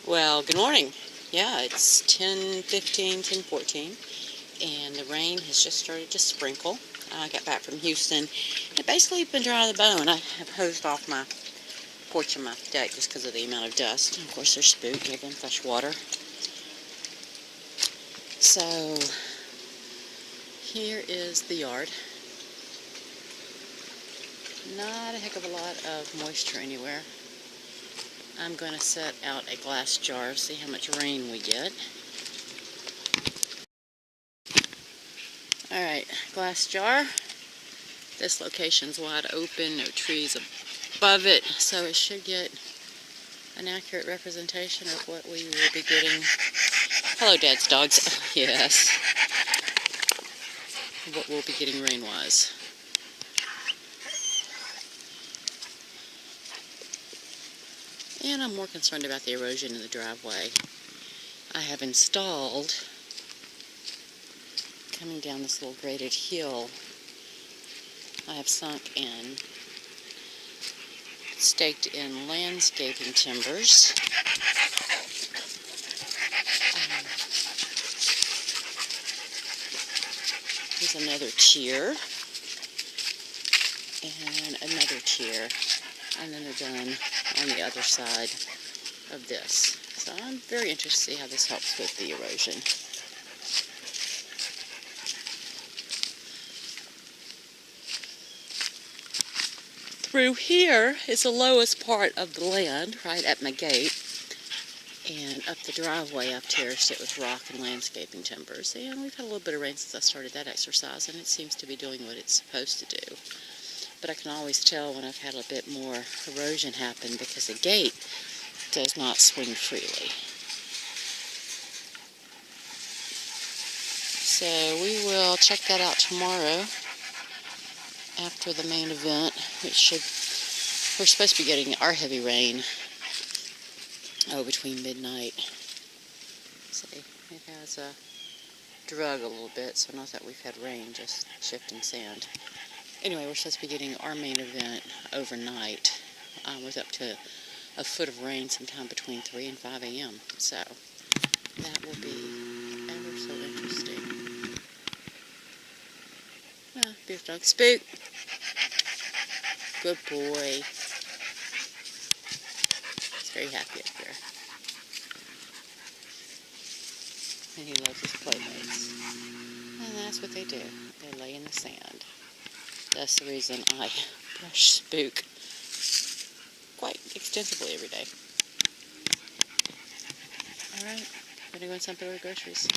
Well, good morning. Yeah, it's 10:15, 10:14, and the rain has just started to sprinkle. I got back from Houston. I've basically been dry to the bone. I have hosed off my porch and my deck just because of the amount of dust. And of course, they're spooked. Give them fresh water. So, here is the yard. Not a heck of a lot of moisture anywhere. I'm going to set out a glass jar, see how much rain we get. Alright, glass jar. This location's wide open, no trees above it, so it should get an accurate representation of what we will be getting. Hello, Dad's dogs. Yes. What we'll be getting rain-wise. And I'm more concerned about the erosion in the driveway. I have installed, coming down this little graded hill, I have sunk in, staked in landscaping timbers. Here's another tier, and another tier, and then they're done on the other side of this. So I'm very interested to see how this helps with the erosion. Through here is the lowest part of the land, right at my gate. And up the driveway I've terraced it with rock and landscaping timbers. And we've had a little bit of rain since I started that exercise, and it seems to be doing what it's supposed to do. But I can always tell when I've had a bit more erosion happen because the gate does not swing freely. So we will check that out tomorrow after the main event, which we're supposed to be getting our heavy rain between midnight. See, it has drug a little bit, so not that we've had rain, just shifting sand. Anyway, we're supposed to be getting our main event overnight with up to a foot of rain sometime between 3 and 5 a.m. So that will be ever so interesting. Beef dog Spook. Good boy. He's very happy up here. And he loves his playmates. And that's what they do. They lay in the sand. That's the reason I brush Spook quite extensively every day. Alright, I'm going to go and some groceries.